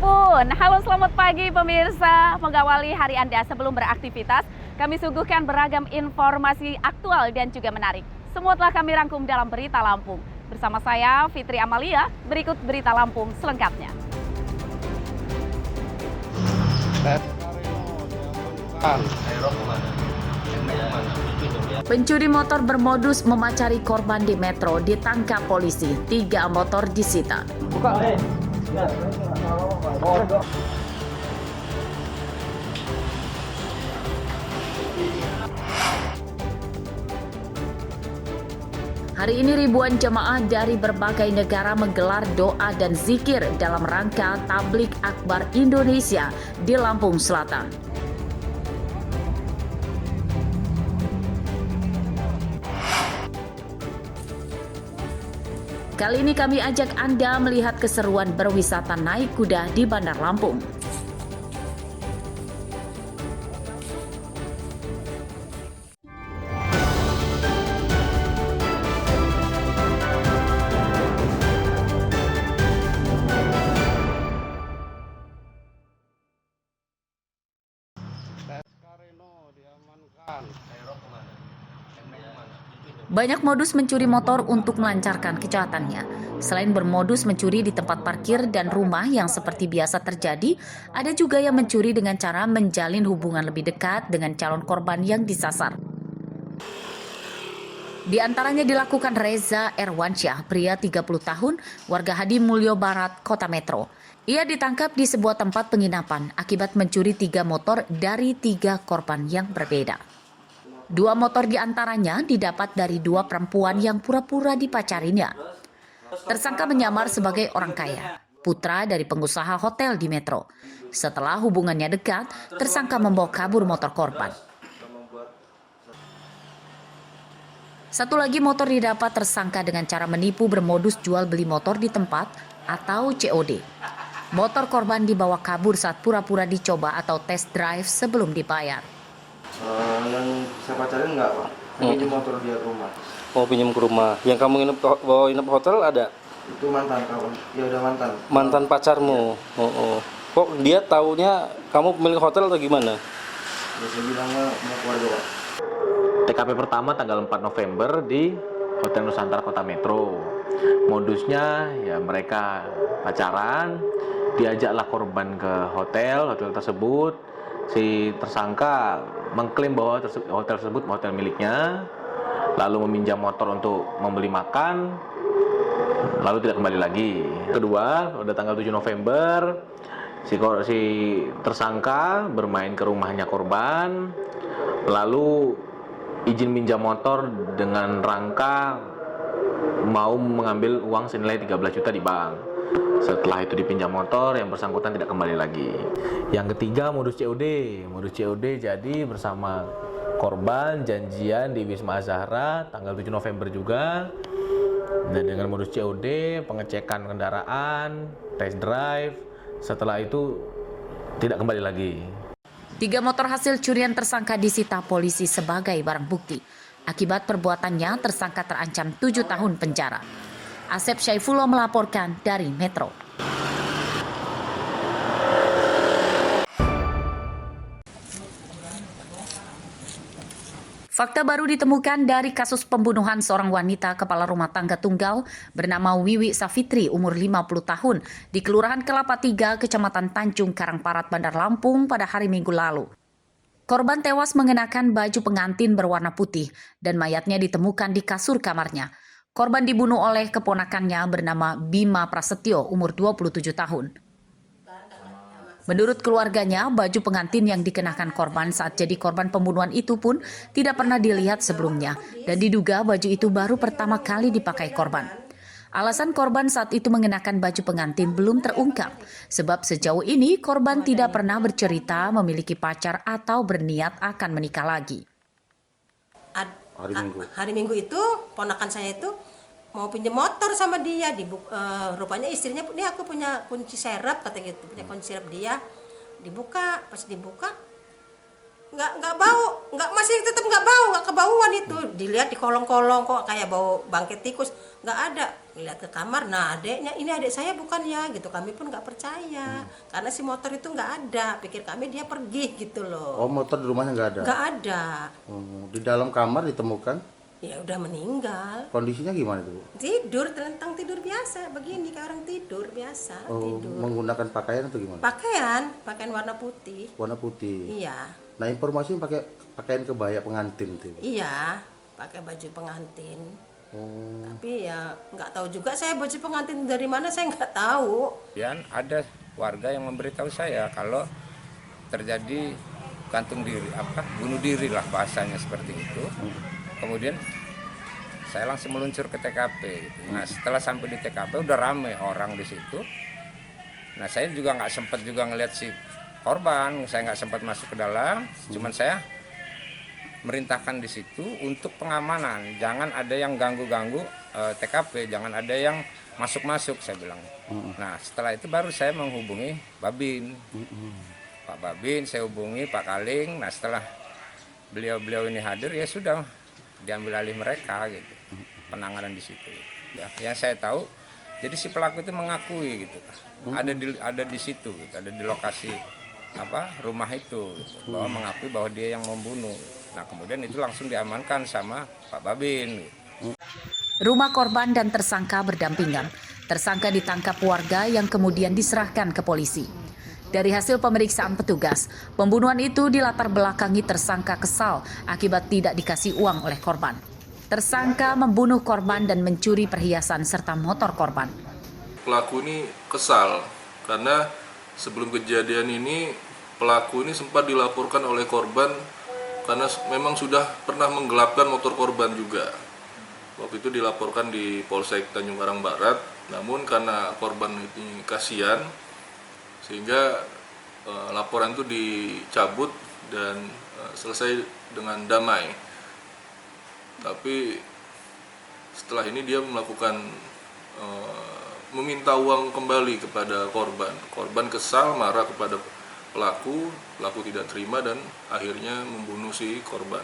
ampun, halo selamat pagi pemirsa. Mengawali hari Anda sebelum beraktivitas, kami suguhkan beragam informasi aktual dan juga menarik. Semua telah kami rangkum dalam Berita Lampung. Bersama saya, Fitri Amalia, berikut Berita Lampung selengkapnya. Pencuri motor bermodus memacari korban di metro ditangkap polisi. 3 motor disita. Hari ini ribuan jemaah dari berbagai negara menggelar doa dan zikir dalam rangka Tablik Akbar Indonesia di Lampung Selatan. Kali ini kami ajak Anda melihat keseruan berwisata naik kuda di Bandar Lampung. Banyak modus mencuri motor untuk melancarkan kejahatannya. Selain bermodus mencuri di tempat parkir dan rumah yang seperti biasa terjadi, ada juga yang mencuri dengan cara menjalin hubungan lebih dekat dengan calon korban yang disasar. Di antaranya dilakukan Reza Erwansyah, pria 30 tahun, warga Hadi Mulyo Barat, Kota Metro. Ia ditangkap di sebuah tempat penginapan akibat mencuri 3 motor dari 3 korban yang berbeda. 2 motor diantaranya didapat dari 2 perempuan yang pura-pura dipacarinya. Tersangka menyamar sebagai orang kaya, putra dari pengusaha hotel di Metro. Setelah hubungannya dekat, tersangka membawa kabur motor korban. Satu lagi motor didapat tersangka dengan cara menipu bermodus jual beli motor di tempat atau COD. Motor korban dibawa kabur saat pura-pura dicoba atau test drive sebelum dibayar. Yang saya pacarin enggak, Pak. Pinjam motor dia ke rumah. Oh, pinjam ke rumah. Yang kamu bawa nginep hotel ada? Itu mantan kawan. Ya udah mantan. Mantan pacarmu. Ya. Kok dia taunya kamu pemilik hotel atau gimana? Ya, saya bilangnya mau keluarga, Pak. TKP pertama tanggal 4 November di Hotel Nusantara Kota Metro. Modusnya ya mereka pacaran, diajaklah korban ke hotel tersebut. Si tersangka mengklaim bahwa hotel tersebut hotel miliknya, lalu meminjam motor untuk membeli makan, lalu tidak kembali lagi. Kedua, pada tanggal 7 November, si tersangka bermain ke rumahnya korban, lalu izin minjam motor dengan rangka mau mengambil uang senilai 13 juta di bank. Setelah itu dipinjam motor, yang bersangkutan tidak kembali lagi. Yang ketiga, modus COD. Modus COD jadi bersama korban janjian di Wisma Azahra tanggal 7 November juga. Dan dengan modus COD, pengecekan kendaraan, test drive, setelah itu tidak kembali lagi. 3 motor hasil curian tersangka disita polisi sebagai barang bukti. Akibat perbuatannya, tersangka terancam 7 tahun penjara. Asep Syaifullah melaporkan dari Metro. Fakta baru ditemukan dari kasus pembunuhan seorang wanita kepala rumah tangga tunggal bernama Wiwi Safitri, umur 50 tahun, di Kelurahan Kelapa 3, Kecamatan Tanjung Karangparat, Bandar Lampung pada hari Minggu lalu. Korban tewas mengenakan baju pengantin berwarna putih dan mayatnya ditemukan di kasur kamarnya. Korban dibunuh oleh keponakannya bernama Bima Prasetyo, umur 27 tahun. Menurut keluarganya, baju pengantin yang dikenakan korban saat jadi korban pembunuhan itu pun tidak pernah dilihat sebelumnya dan diduga baju itu baru pertama kali dipakai korban. Alasan korban saat itu mengenakan baju pengantin belum terungkap, sebab sejauh ini korban tidak pernah bercerita memiliki pacar atau berniat akan menikah lagi. Hari Minggu itu ponakan saya itu mau pinjam motor sama dia, rupanya istrinya, ini aku punya kunci serep kata gitu, punya kunci serep dia, dibuka, pas dibuka nggak bau, masih tetap nggak bau, nggak kebauan itu. Dilihat di kolong-kolong kok kayak bau bangkai tikus, nggak ada. Lihat ke kamar, nah adeknya, ini adik saya bukan ya gitu. Kami pun nggak percaya karena si motor itu nggak ada. Pikir kami dia pergi gitu loh. Oh, motor di rumahnya nggak ada? Nggak ada. Oh, di dalam kamar ditemukan? Ya udah meninggal. Kondisinya gimana itu, Bu? Tidur, telentang tidur biasa, begini kayak orang tidur biasa, Oh, tidur. menggunakan pakaian atau gimana? Pakaian warna putih. Warna putih. Iya, Nah, informasinya pakai pakaian kebaya pengantin itu. iya, pakai baju pengantin. Oh, Tapi ya nggak tahu juga saya baju pengantin dari mana, saya nggak tahu. Dan ada warga yang memberitahu saya kalau terjadi gantung diri, bunuh diri lah bahasanya seperti itu. Kemudian saya langsung meluncur ke TKP. Gitu. Nah setelah sampai di TKP udah rame orang di situ. Nah saya juga nggak sempat juga ngelihat si korban, saya nggak sempat masuk ke dalam. Cuman saya merintahkan di situ untuk pengamanan, jangan ada yang ganggu-ganggu TKP, jangan ada yang masuk-masuk, saya bilang. Nah setelah itu baru saya menghubungi Babin, Pak Babin, saya hubungi Pak Kaling. Nah setelah beliau ini hadir, ya sudah diambil alih mereka gitu, penanganan di situ. Ya, yang saya tahu, jadi si pelaku itu mengakui gitu, ada di situ, gitu, ada di lokasi rumah itu, gitu, bahwa mengakui bahwa dia yang membunuh. Nah kemudian itu langsung diamankan sama Pak Babin. Gitu. Rumah korban dan tersangka berdampingan. Tersangka ditangkap warga yang kemudian diserahkan ke polisi. Dari hasil pemeriksaan petugas, pembunuhan itu dilatar belakangi tersangka kesal akibat tidak dikasih uang oleh korban. Tersangka membunuh korban dan mencuri perhiasan serta motor korban. Pelaku ini kesal karena sebelum kejadian ini pelaku ini sempat dilaporkan oleh korban karena memang sudah pernah menggelapkan motor korban juga. Waktu itu dilaporkan di Polsek Tanjung Karang Barat, namun karena korban ini kasihan sehingga laporan itu dicabut dan selesai dengan damai. Tapi setelah ini dia melakukan meminta uang kembali kepada korban. Korban kesal, marah kepada pelaku tidak terima dan akhirnya membunuh si korban.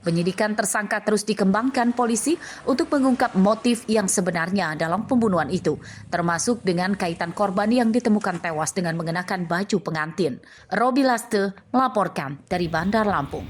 Penyidikan tersangka terus dikembangkan polisi untuk mengungkap motif yang sebenarnya dalam pembunuhan itu, termasuk dengan kaitan korban yang ditemukan tewas dengan mengenakan baju pengantin. Robi Laste melaporkan dari Bandar Lampung.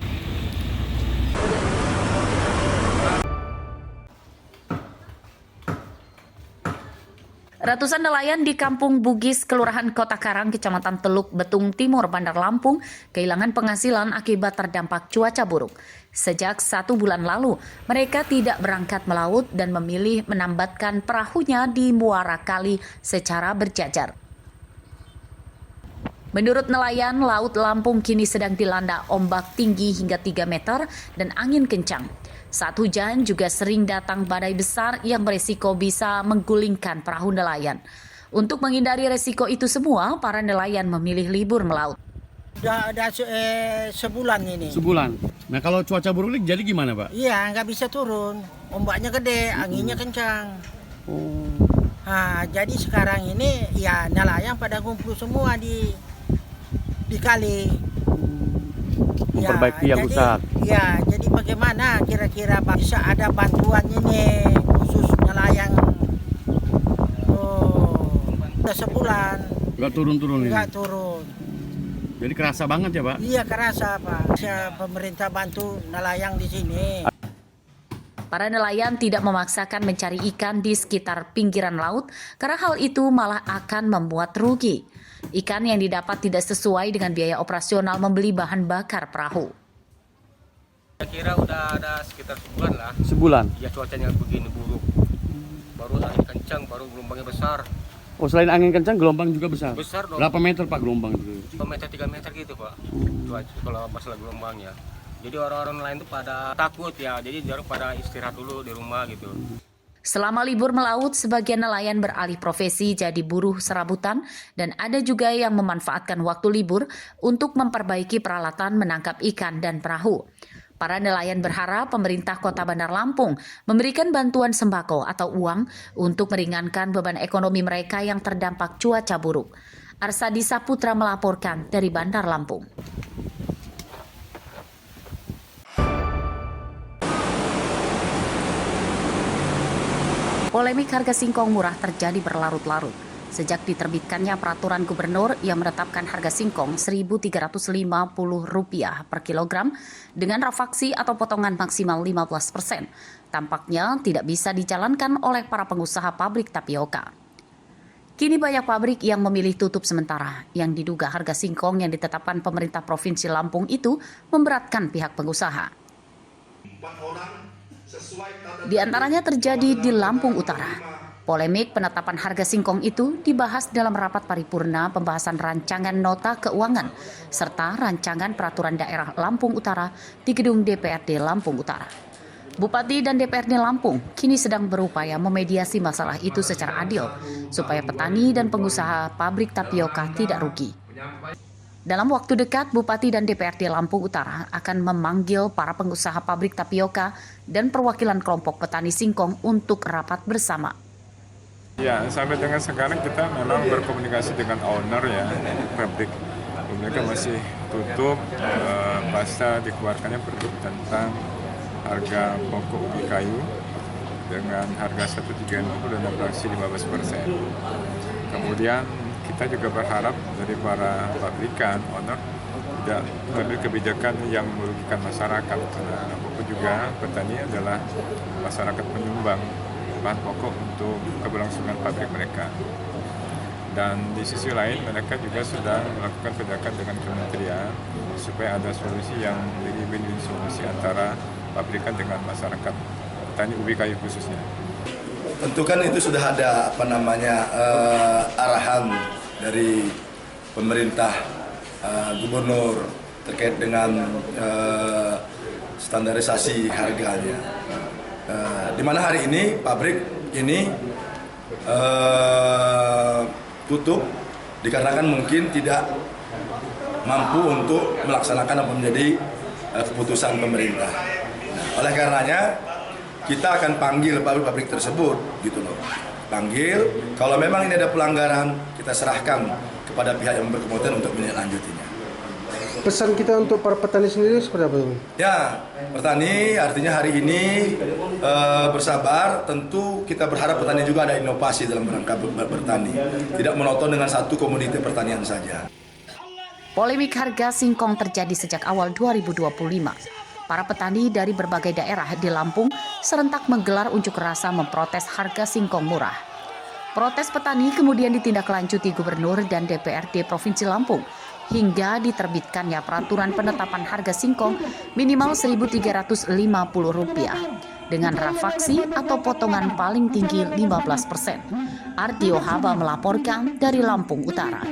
Ratusan nelayan di Kampung Bugis, Kelurahan Kota Karang, Kecamatan Teluk Betung Timur, Bandar Lampung, kehilangan penghasilan akibat terdampak cuaca buruk. Sejak 1 bulan lalu, mereka tidak berangkat melaut dan memilih menambatkan perahunya di muara kali secara berjajar. Menurut nelayan, Laut Lampung kini sedang dilanda ombak tinggi hingga 3 meter dan angin kencang. Saat hujan juga sering datang badai besar yang beresiko bisa menggulingkan perahu nelayan. Untuk menghindari resiko itu semua, para nelayan memilih libur melaut. Udah sebulan ini. Sebulan. Nah kalau cuaca buruk ini jadi gimana, Pak? Iya, nggak bisa turun. Ombaknya gede, anginnya kencang. Nah, jadi sekarang ini ya nelayan pada kumpul semua di kali. Memperbaiki yang rusak. Ya, jadi bagaimana kira-kira bisa ada bantuan ini khusus nelayan? Udah sebulan. Nggak turun-turun ini? Nggak turun. Jadi kerasa banget ya, Pak? Iya kerasa, Pak. Pemerintah bantu nelayan di sini. Para nelayan tidak memaksakan mencari ikan di sekitar pinggiran laut karena hal itu malah akan membuat rugi. Ikan yang didapat tidak sesuai dengan biaya operasional membeli bahan bakar perahu. Saya kira udah ada sekitar sebulan lah. Sebulan? Ya cuacanya begini buruk. Baru angin kencang, baru gelombangnya besar. Oh selain angin kencang, gelombang juga besar? Besar dong. Berapa meter Pak gelombang itu? 2 meter, 3 meter gitu Pak. Cuaca kalau masalah gelombangnya. Jadi orang-orang lain tuh pada takut ya, jadi jarang pada istirahat dulu di rumah gitu. Selama libur melaut, sebagian nelayan beralih profesi jadi buruh serabutan dan ada juga yang memanfaatkan waktu libur untuk memperbaiki peralatan menangkap ikan dan perahu. Para nelayan berharap pemerintah Kota Bandar Lampung memberikan bantuan sembako atau uang untuk meringankan beban ekonomi mereka yang terdampak cuaca buruk. Arsadi Saputra melaporkan dari Bandar Lampung. Polemik harga singkong murah terjadi berlarut-larut. Sejak diterbitkannya peraturan gubernur yang menetapkan harga singkong Rp1.350 per kilogram dengan rafaksi atau potongan maksimal 15%, tampaknya tidak bisa dijalankan oleh para pengusaha pabrik tapioka. Kini banyak pabrik yang memilih tutup sementara, yang diduga harga singkong yang ditetapkan pemerintah Provinsi Lampung itu memberatkan pihak pengusaha. Di antaranya terjadi di Lampung Utara. Polemik penetapan harga singkong itu dibahas dalam rapat paripurna pembahasan rancangan nota keuangan serta rancangan peraturan daerah Lampung Utara di gedung DPRD Lampung Utara. Bupati dan DPRD Lampung kini sedang berupaya memediasi masalah itu secara adil supaya petani dan pengusaha pabrik tapioka tidak rugi. Dalam waktu dekat, Bupati dan DPRD Lampung Utara akan memanggil para pengusaha pabrik tapioka dan perwakilan kelompok petani singkong untuk rapat bersama. Ya, sampai dengan sekarang kita memang berkomunikasi dengan owner ya, pabrik. Mereka masih tutup pasca dikeluarkannya produk tentang harga pokok ubi kayu dengan harga 1.350 dan inflasi 15%. Kemudian kita juga berharap dari para pabrikan, owner tidak mengambil kebijakan yang merugikan masyarakat, karena pokok juga petani adalah masyarakat penyumbang bahan pokok untuk keberlangsungan pabrik mereka. Dan di sisi lain mereka juga sudah melakukan tindakan dengan kementerian supaya ada solusi yang lebih win-win solusi antara pabrikan dengan masyarakat petani ubi kayu khususnya. Tentu kan itu sudah ada arahan dari pemerintah gubernur terkait dengan standarisasi harganya. Di mana hari ini pabrik ini tutup dikarenakan mungkin tidak mampu untuk melaksanakan apa menjadi keputusan pemerintah. Oleh karenanya kita akan panggil pabrik-pabrik tersebut, gitu loh. Panggil, kalau memang ini ada pelanggaran, kita serahkan kepada pihak yang berkepentingan untuk menindaklanjutinya. Pesan kita untuk para petani sendiri seperti apa? Ya, petani artinya hari ini bersabar. Tentu kita berharap petani juga ada inovasi dalam rangka bertani, tidak monoton dengan satu komoditi pertanian saja. Polemik harga singkong terjadi sejak awal 2025. Para petani dari berbagai daerah di Lampung serentak menggelar unjuk rasa memprotes harga singkong murah. Protes petani kemudian ditindaklanjuti Gubernur dan DPRD Provinsi Lampung hingga diterbitkannya peraturan penetapan harga singkong minimal Rp1.350 dengan rafaksi atau potongan paling tinggi 15%. Ardio Haba melaporkan dari Lampung Utara.